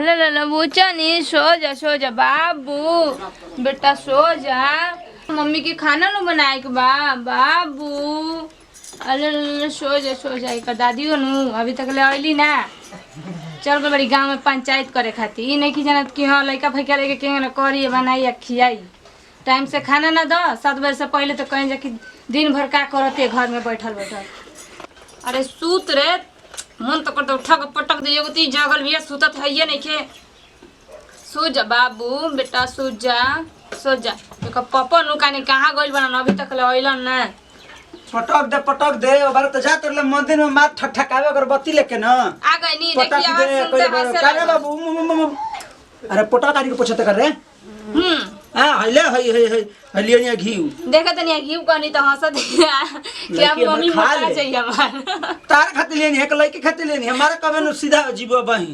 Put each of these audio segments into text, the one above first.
अरे ला बूचा नहीं सो जा बाबू बेटा सो जा मम्मी के खाना न बनाए के बाबू अरे सो जा एक दादियो नु अभी तक ले आइली ना चल गए बड़ी गांव में पंचायत करे खातिर ई नहीं कि जानत कि हाँ लड़का फैका लेके के ना करी बनाई या खियाई टाइम से खाना ना दो 7 बजे से पहले तो कहीं जा कि दिन भर का करते घर में बैठल अरे सूत रे मन तो करते उठा के पटक दे एगो ती जगल भी सुतत है नहीं के सो जा बाबू बेटा सो जा एक पापा नु काने कहां गइल बना अभी तक ले आइलन ना पटक दे बार तो जा तर मंदिर में मार ठठकावे अगर बत्ती लेके ना आ गई नी देखिए आवाज सुनते अरे बाबू अरे पटक आदि को पूछते कर रे हां हले हलियो ने घी देखत नहीं घी कहनी तो हंसत कि अब मम्मी मोटा चाहिए हमार तार खातिर लेनी एक लड़की खातिर लेनी हमारा कबे न सीधा जीव बही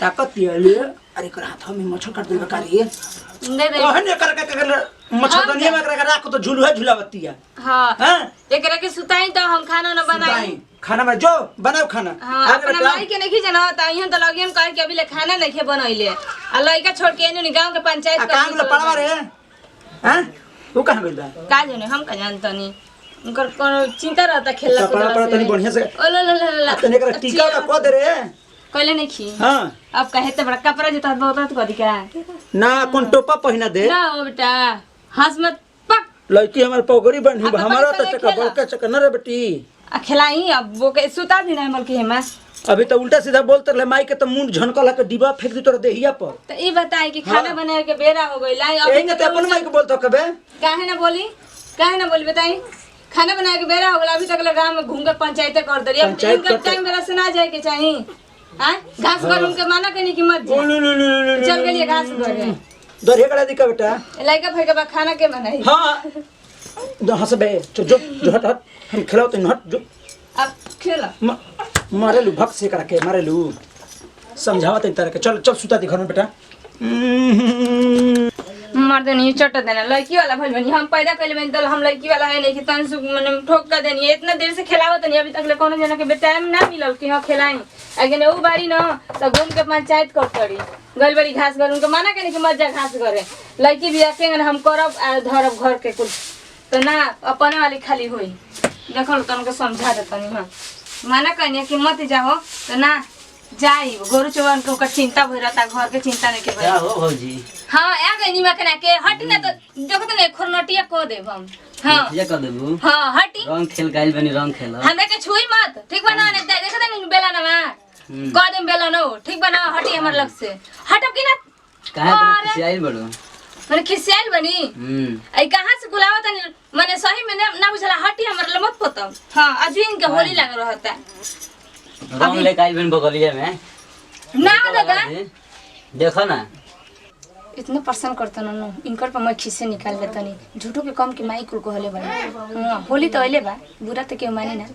ताकत ले अरे कर हाथ में मच्छर काट देबे कारिए दे दे कहने कर मच्छरदनिया में कर राख तो झुलुआ झुलावतिया हां एकरा के सुताई तो हम खाना न बनाई खाना में जो बनाओ खाना हां अपना माई के नहीं जाना त इहन त लगियन कह के अभी ले खाना नहीं खे बनइले आ लइका छोड़ के एने गांव के पंचायत कर काम ले पड़वा रे हैं तू कहां गइल बा का जाने हम का जानतनी उनकर कोनो चिंता रहता खेलला पड़ा तनी बढ़िया से ओ ला तने कर टीका का दे रे कहले नहीं खी हां अब कहे त बड़ा कपड़ा जता बहुत तो कदी का ना कोन टोपा पहिना दे ना ओ बेटा हंस मत पक लड़की हमर पगड़ी बनी हमारा तो चक्का बड़का चक्का न रे बेटी आ खिलाई अब वो के सुता दी ना मल के हेमा अभी तो उल्टा सीधा बोलत ले माई के तो मुंह झनकल के डिब्बा फेंक दी तोर देहिया पर तो ई बताई कि खाना बनाए के बेरा हो गइल अब एंगे तो अपन माई के बोलत कबे काहे ना बोली बताई खाना बनाए के बेरा हो गइल अभी तक गांव में घूम के पंचायत कर दरी अब इनका टाइम बेरा से ना जाए के चाहिए हां घास पर उनके माना कनी की मत चल गइल घास पर दरिया कड़ा दी का बेटा लइका फेंके खाना के बनाई हां दो हंस बे जो हट हम खिलाओ तो हट जो अब खेला मारे लू भक्त से करा के मारे लू समझावत तरह के चल सुता दी घर में बेटा मार देनी चट देना लड़की वाला भइल बनी हम पैदा कइले बनी तो हम लड़की वाला है नहीं कि तन सु माने ठोक कर देनी इतना देर से खिलावत नहीं अभी तक ले कोनो जना के टाइम ना मिलल कि हां खिलाई अगने उ बारी न त घूम के पंचायत कर तड़ी गइल बड़ी घास घर उनके माना के नहीं कि मत जा घास करे लड़की बियाह के हम करब धरब घर के कुल तो ना अपने वाली खाली होई देखो तनको समझा दे तनी हां माना कहनी कि मत जाओ तो ना जाई गोरु चवन के ओकर चिंता भइ रहता घर के चिंता नहीं के क्या हो भौजी हां आ गई नी मकना के हटी ना तो देखो तो नहीं खुरनटिया को देब हम हां ये कर देबू हां हटी रंग खेल गाइल बनी रंग खेल हमरा के छुई मत ठीक बना ने देखो तो नहीं बेला ना कह देम बेला नो ठीक बना हटी हमर लग से हटब कि ना काहे तने खिसियाइल बड़ो मैंने खिसियाइल बनी आई कहां से बुलावत नहीं माने सही में ना बुझला हटी हमर ल मत पता हां अजविन के होली लग रहता रंग ले गाइल बनी बगलिया में ना दादा देखो ना इतना परेशान करता ना इनकर पर मैं खिसे निकाल लेता नहीं झूठो के कम के माई कुल को हले बा होली तो अइले बा बुरा तो क्यों माने ना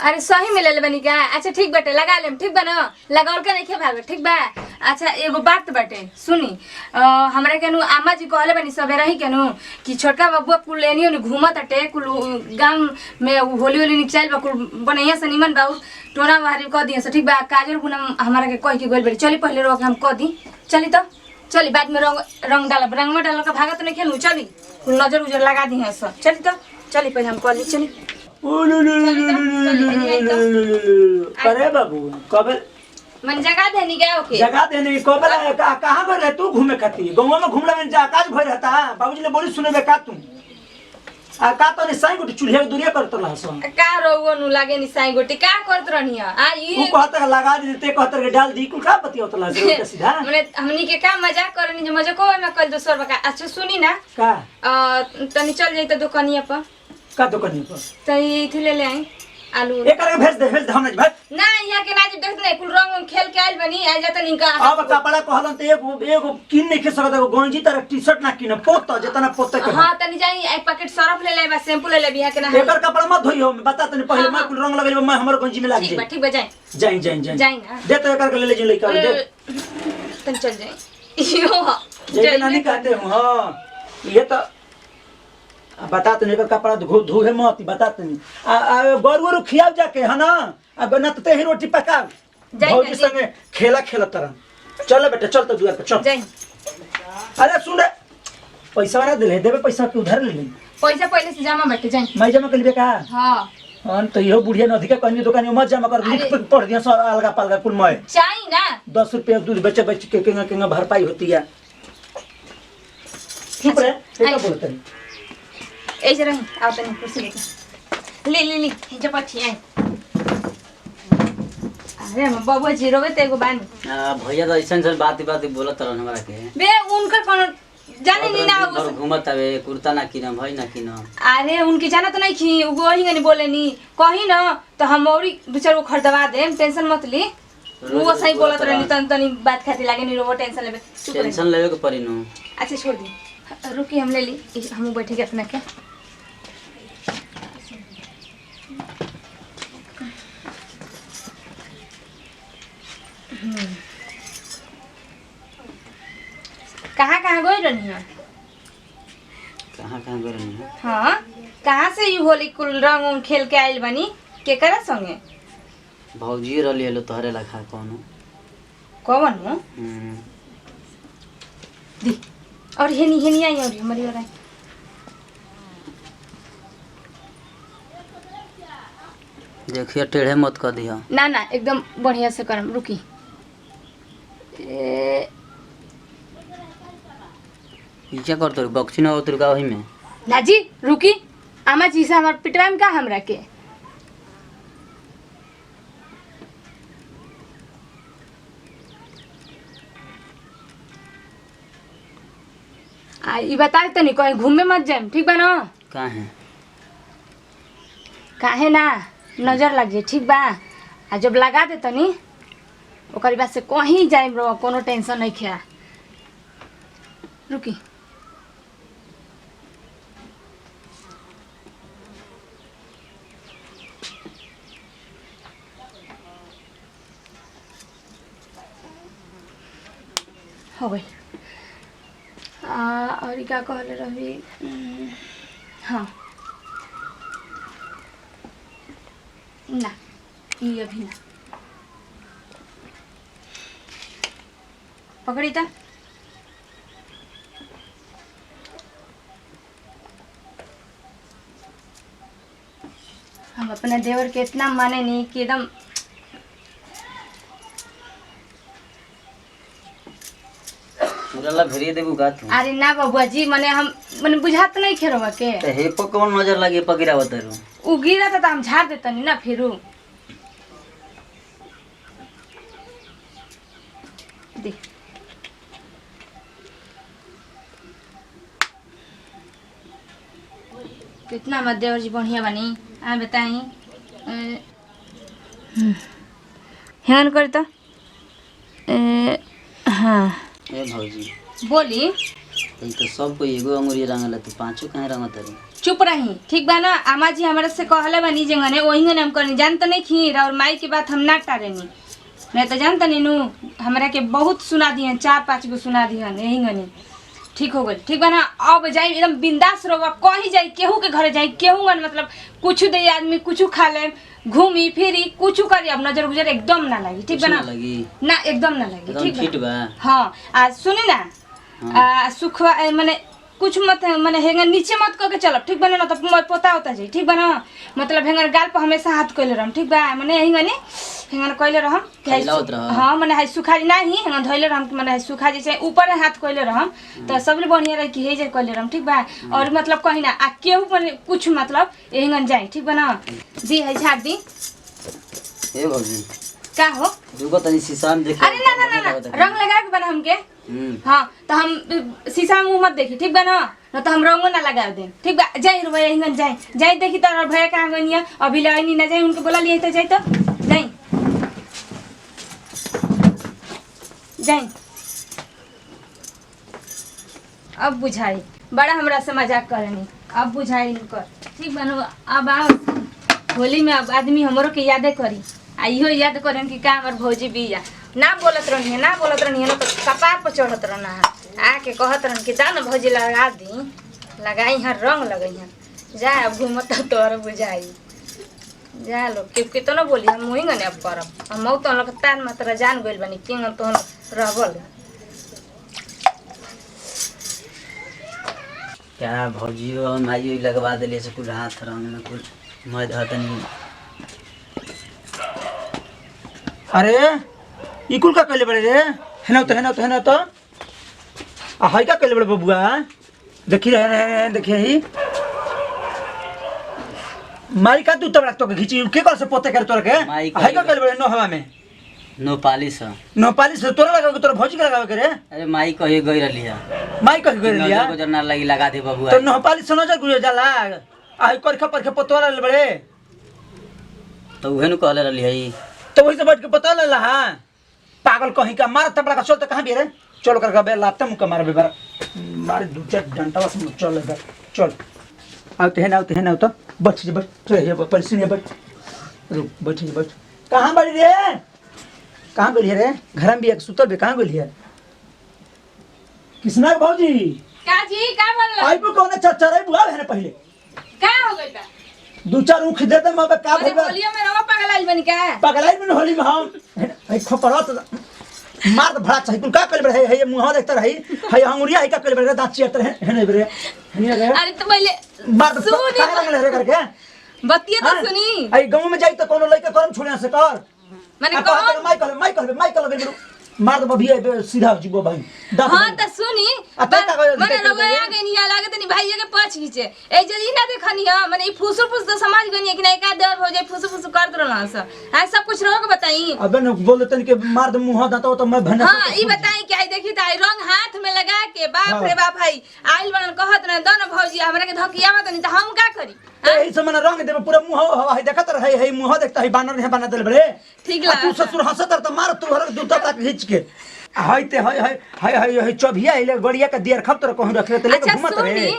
अरे सही में ले ले बनी का अच्छा ठीक बाटे लगा लेम ठीक बा ना लगावल के नहीं भाग ठीक बा अच्छा एगो बात बाटे सुनी हमरा केनु आमा जी कहले बनी सबेरा ही केनु कि छोटका बबुआ कुल लेनियो ने घूमत अटे कुल गांव में होली होली निकल बा कुल बनैया से निमन बाऊ टोना मारी क दिए से ठीक बा काजर गुना हमरा के कह के गोल बड़ी चली पहले रोक हम क दी चली तो चली बाद में रंग डाल रंग में डाल के भागत नहीं खेलू चली कुल नजर उजर लगा दी है सब चली तो चली पहले हम क ली चली अरे बाबू कबे मन जगह देनी गया ओके जगह देने कबे कहां पर रह तू घूमे खाती गांव में घूमला में जा काज भर रहता बाबूजी ने बोली सुने बे का तू आ का तो ने साई गोटी चूल्हे के दूरिया करत रहा सो का रोगो नु लागे नि साई गोटी का करत रहनी आ तू कहत लगा देते कहत के डाल दी कुल का पति होत लगे सीधा माने हमनी के का मजाक करनी जे मजाक में कल दोसर बका अच्छा सुनी ना का तनी चल जाई त दुकानिया पर का दुकानिया पर तई इथे ले ले आई आलू एक करके भेज दे हम भाई ना यहाँ के नाच देखत नहीं कुल रंग खेल के आइल बनी आ जाता निका अब कपड़ा कहलन त एगो किन नहीं के सकत एगो गंजी तरह टी-शर्ट ना किन पोत जितना पोत के हां तनी जाई एक पैकेट सरफ ले ले बा शैम्पू ले ले बिया के ना एकर कपड़ा मत धोइयो मैं बता तने पहले मैं कुल रंग लगेले मैं हमर गंजी में लाग ठीक बा जाई जाई ना दे तो एकर के ले ले जी लइका दे तनी चल जाई यो जे नानी कहते हूं हां ये तो बता तने एकर कपड़ा धोहे मत बता तने आ गोरु खियाव जाके है ना अब न तो ते रोटी पका भौजी संगे खेला खेलत तरन। चल बेटा चल तो दुआर पे चल। जाई अरे सुन रे, पैसा ना दिले देबे, पैसा के उधार ले ले। पैसा पहले से जमा बैठे जाई। मैं जमा कर लेबे का? हां अन तो यो बुढ़िया नदी का कनी दुकान में मत जमा कर, लिख पड़ दिया सब अलगा पलगा कुल में। चाही ना 10 रुपया दूध बेचे बेच के केंगा भरपाई होती है। चुप रे, क्या बोलते हैं? ए जरा आओ तनी कुर्सी लेके ले जे पछि आई। अरे हम बाबू जीरोवे ते एगो बानी। भैया तो ऐसा बात बोलत रहन हमरा के बे उनकर कोनो जाने नहीं ना हो घूमत आवे कुर्ता ना किना भाई ना किना। अरे उनकी जाना तो नहीं खी वो ही नहीं बोले नी कहीं ना तो हम और दो चार को खरीदवा दे, टेंशन मत ली। वो सही बोलत रहनी तनी बात खाती लागे नी रो टेंशन लेबे। टेंशन लेवे के पड़ी नु। अच्छा छोड़ दी, रुकी हम ले ली, हम बैठे के अपना के। कहाँ गई रहनी है? कहाँ गई रहनी है? हाँ कहाँ से यू होली कुल रंग खेल के आइल बनी केकरा संगे? भौजी रहली लो तोहरे लखा कोनो कौन हो? दी और हेनी आई और हमारी और आई। देखिए टेढ़े मत कर दिया ना ना एकदम बढ़िया से करम। रुकी क्या करते हो बक्सी ना उतर का वही में ना जी रुकी। आमा जी से हमार पिटवा में का हमरा के ई बता तो नहीं कहीं घूमे मत जाए ठीक बा ना? काहे ना नजर लग जाए ठीक बा। आ जब लगा दे तनी ओकर बाद से कहीं जाए रो कोनो टेंशन नहीं खिया। रुकी हो गई। और क्या कहले रही? हाँ ना ये अभी ना पकड़ी था। हम अपने देवर के इतना माने नहीं कि एकदम पूरा भेरिए देबू का तू। अरे ना बाबुआ जी मने हम मने बुझात नहीं खेरवा के ते हे पर कौन नजर लगे पगिरा बतरू उ गिरा था तो हम झाड़ देता नहीं ना फिर दे। कितना मत देवर जी बढ़िया बनी आ बताई। ध्यान कर तो हाँ ए भौजी बोली। ई तो सब कोई एगो अंगुरी रंगला तू पांचों काहे रंगत रे? चुप रही ठीक बा ना। आमा जी हमारे से कहले बनी जंगने वही ने हम करनी जान तो नहीं खीर और माई की बात हम ना टारेनी। मैं तो जानता नहीं नू हमरा के बहुत सुना दिए 4-5 गो सुना दिए यही गनी ठीक हो गई ठीक बा ना। अब जाई एकदम बिंदास रहो कहीं जाई केहू के घरे जाई केहू गन मतलब कुछ दे आदमी कुछ खा ले घूमी फिरी कुछ करी अब नजर गुजर एकदम ना लगी ठीक बा ना? ना एकदम ना लगी ठीक ठीक बा। हाँ आ सुनी ना सुख माने कुछ मत माने हेंगर नीचे मत करके चलब ठीक बा ना तो पोता होता जाई ठीक बा ना। मतलब हेंगर गाल पर हमेशा हाथ कइले रहम ठीक बा माने हेंगनी हेंगर कइले रहम हाँ माने हाय सुखा नहीं हेंगर धइले रहम माने हाय सुखा जैसे ऊपर हाथ कइले रहम तो सबले बढ़िया रही कि हे जे कइले रहम ठीक बा। और मतलब कहीं ना आ केहू माने कुछ मतलब हेंगर जाई ठीक बा ना। जी है झाड़ दी ए भौजी का हो दुगो तनी शीशा में देख। अरे ना रंग लगा के बना हमके। हाँ तो हम शीशा मुंह मत देखी ठीक बा ना तो हम रंगो ना लगा दे ठीक बा। जाई रो भैया हिंगन जाई देखी तो भैया कहाँ गई अभी लगी ना जाई उनके बोला लिए तो जाई अब बुझाई बड़ा हमरा से मजाक करनी अब बुझाई कर ठीक बा ना। अब होली में अब आदमी हमरो के यादे करी आ इहो याद करें कि का हमार भौजी बिया ना बोलत रहनी है ना तो कपार पर चढ़त रहना है आके कहत रहन कि जा ना भौजी लगा दी लगाई है रंग लगई है जा अब घूमत तोर बुझाई जा लो के तो ना बोली हम मोही गने अब करब हम तो लोग तान मात्रा जान गइल बानी किंग तो रहबल क्या भौजी और माई लगवा दिले से कुछ हाथ रंग में कुछ मैं धतनी। अरे ई कुल का कहले बड़े रे हेना तो आ हाई का कहले बड़े बबुआ देखी रहे देखिए ही मारी का तू तबड़ा तो खींची के कर से पोते कर तोर के हाई का कहले बड़े नो हवा में नो पालिश है। नो पालिश तोरा लगा के तोरा भौजी के लगावे के रे। अरे माई कहे गई रही है माई कह गई लिया को जरना लगी लगा दे बबुआ तो नो पालिश सुनो जा गुजर जाला आई करखे पतोरा ले बड़े तो उहे नु कहले रही है तो वही से बैठ के पता ले ला पागल कहीं का मार तबड़ा का चल तो कहां भी रे चल कर बे लाते मुका मार बे बार मार दू चार घंटा बस चल बे चल आते हैं ना तो बच चल पर सीने बैठ रुक बैठ कहां बड़ी रे कहां गेली रे घर में भी एक सुतल बे कहां गेली है किसना भौजी का जी का बोल आई पे कोने चरचरे बुआ है पहले का हो गइल बा दू चार उख दे दे मैं का अरे होलियो में रवा पागल आइल बनी का पगलाई में होली में हम आई खपरत मार तो भड़ा चाहिए का कर बड़े है मुंह देखता रही है अंगुरिया है का कर बड़े दांत चिरत है नहीं बड़े नहीं रे अरे तो पहले मार तो काय लगले रे करके बतिया तो सुनी आई गांव में जाई तो कोनो लइका करम छोड़े से कर माने कौन माइकल लगे मार दो भी सीधा जीवो भाई हां त सुनी का माने रवा आगे नहीं लागत नहीं भाई के पाछ खींचे ए जदी ना देखनी हां माने ई फुसुर फुस तो समाज गनी कि नहीं का देर हो जाए फुसुर फुस करत रहला स आ सब कुछ रोक बताई अबे न बोल देतन के मार दे मुंह दाता तो मैं भन हां ई बताई कि आई देखी त रंग हाथ में लगा के बाप रे बाप भाई आइल बनन कहत ना दोनों भौजी हमरा के धकियावा त नहीं त हम का करी ए से मन रंग दे पूरा मुंह हवा देखत रहे है मुंह देखता है बानर है बना देल बड़े ठीक ला तू ससुर हंसत तो मार तू हर दूध तक खींच के हायते हाय चबिया ले गड़िया का दियर खप तो कहूं रख ले लेके घुमत रहे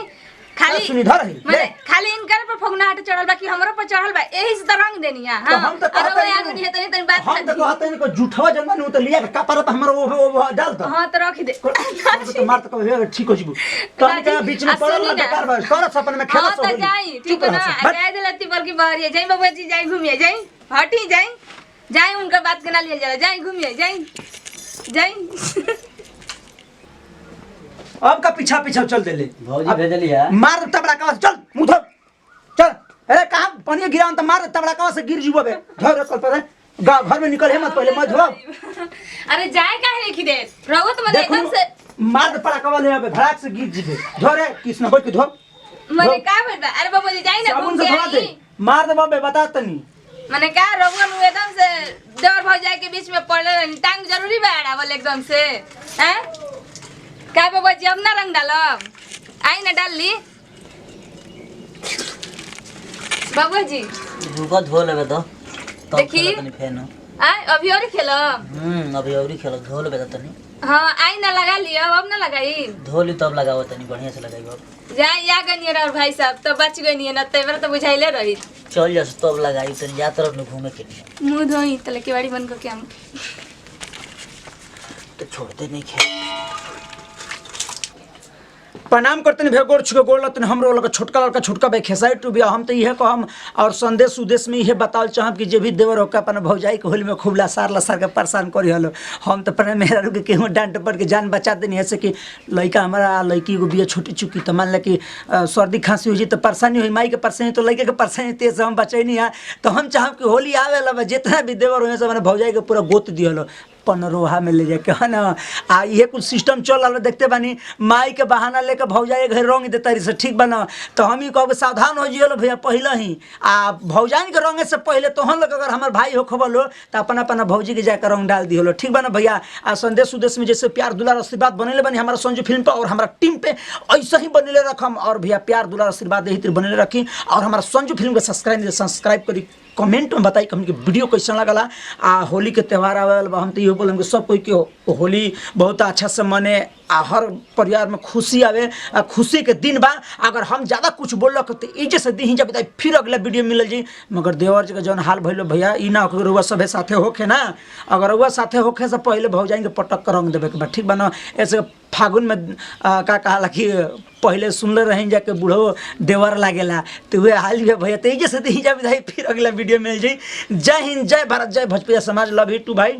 खाली सुनी धर है माने खाली इनकर पर फगना हट चढ़ल बा कि हमरो पर चढ़ल बा एही से त रंग देनी हां हम तो अरे वो आगे नहीं है तनी बात हम तो कहते हैं को झूठवा जन्म तो लिया का पर हमर वो डाल दो हां तो रख दे तो मार तो कहे ठीक हो जीबू तो के बीच में पड़ल ना बेकार बा कर सपन में खेला सो हां तो जाई ठीक है ना जाए दिलती पर की बाहर जाई बाबा जी जाई घूमिए जाई हटी जाई उनका बात के ना लिए जाला जाई घूमिए जाई अब का पीछा चल दे ले भौजी भेजली है मार तबड़ा का चल मुंह धो चल अरे कहां पानी गिरावन त मार तबड़ा का से गिर जीबो बे धर कल पर घर में निकल मत पहले मत धो अरे जाए काहे नहीं दे रहो तो मने एकदम से मार तबड़ा का ले अबे धड़ाक से गिर जीबे धरे कृष्ण बैठ के धो मने का बोलबा अरे बाबा जी जाई ना घूम के आई मार दे बाबे बता तनी मने का रघुवन एकदम से देवर भौजाई के बीच में पड़ले टांग जरूरी बाड़ा बोले एकदम से हैं का बाबा जी अब ना रंग डालब आई ना डाल ली बाबा जी रुको धो लेबे तो देखी तनी फेन आई अभी और खेलो अभी औरी खेल धो लेबे तनी हां आई ना लगा लियो अब ना लगाई धो ली तब लगाओ तनी बढ़िया से लगाइबो जाई या गनियर और भाई साहब तो बच गई ना तेवर तो बुझाइले रही चल जा तब लगाई तनी जा तरफ न घूमे के लिए मुंह धोई तले के बाड़ी बन को क्या तो छोड़ते नहीं खे प्रणाम करते हैं भेगोर छुके गोड़ लतन हमरो लगा छोटका छोटका बे खेसाई टू भी हम तो यह कहम और संदेश उद्देश में यह बताल चाहब कि जे भी देवर होकर अपन भौजाई के होली में खूब लसार के परेशान करी हलो हम तो अपने मेहरा के केहूँ डांट पड़ के जान बचा देनी ऐसे कि लड़का हमारा लड़की को बिया छोटी चुकी तो मान ल कि सर्दी खांसी हुई तो परेशानी हुई माई के परेशानी तो लड़के के परेशानी तेज से हम बचैनी है तो हम चाहब कि होली आवे ला जितना भी देवर हुए से मैंने भौजाई के पूरा गोत दिहलो पनरोहा में ले जाके है ना आ ये कुछ सिस्टम चल रहा देखते बानी माई के बहाना लेकर भौजाई घर रंग देता रही से ठीक बना तो हम ही कहो सावधान हो जियो भैया पहले ही आ भौजाई के रंगे से पहले तो हम लोग अगर हमारे भाई हो खबर लो तो अपना भौजी के जाकर रंग डाल दियो ठीक बना भैया आ संदेश उद्देश में जैसे प्यार दुलार आशीर्वाद बनेले बनी हमारा संजू फिल्म पर और हमारा टीम पे ऐसा ही बनेले रखम और भैया प्यार दुलार आशीर्वाद यही तरह बनेले रखी और हमारा संजू फिल्म के सब्सक्राइब करी कमेंट में बताई कि वीडियो कैसा लगला आ होली के त्यौहार आवेल हम तो ये बोलें कि सब कोई के होली बहुत अच्छा से मने आ हर परिवार में खुशी आवे आ खुशी के दिन बा अगर हम ज़्यादा कुछ बोलक तो इजे से दी जब फिर अगला वीडियो मिल जी मगर देवर जी के जौन हाल भैलो भैया ई ना हो रुआ सभे साथे होखे ना अगर रुआ साथे होखे से पहले भौजाई के पटक कर रंग देवे के बा ठीक बा ना ऐसे फागुन में का कहाला कि पहले सुनले रही जाके बूढ़ो देवर लागेला तो वे हाल भी भैया तेजी से जा विदाई फिर अगला वीडियो मिल जाई। जय हिंद, जय भारत, जय भोजपुरिया समाज, लव यू टू भाई।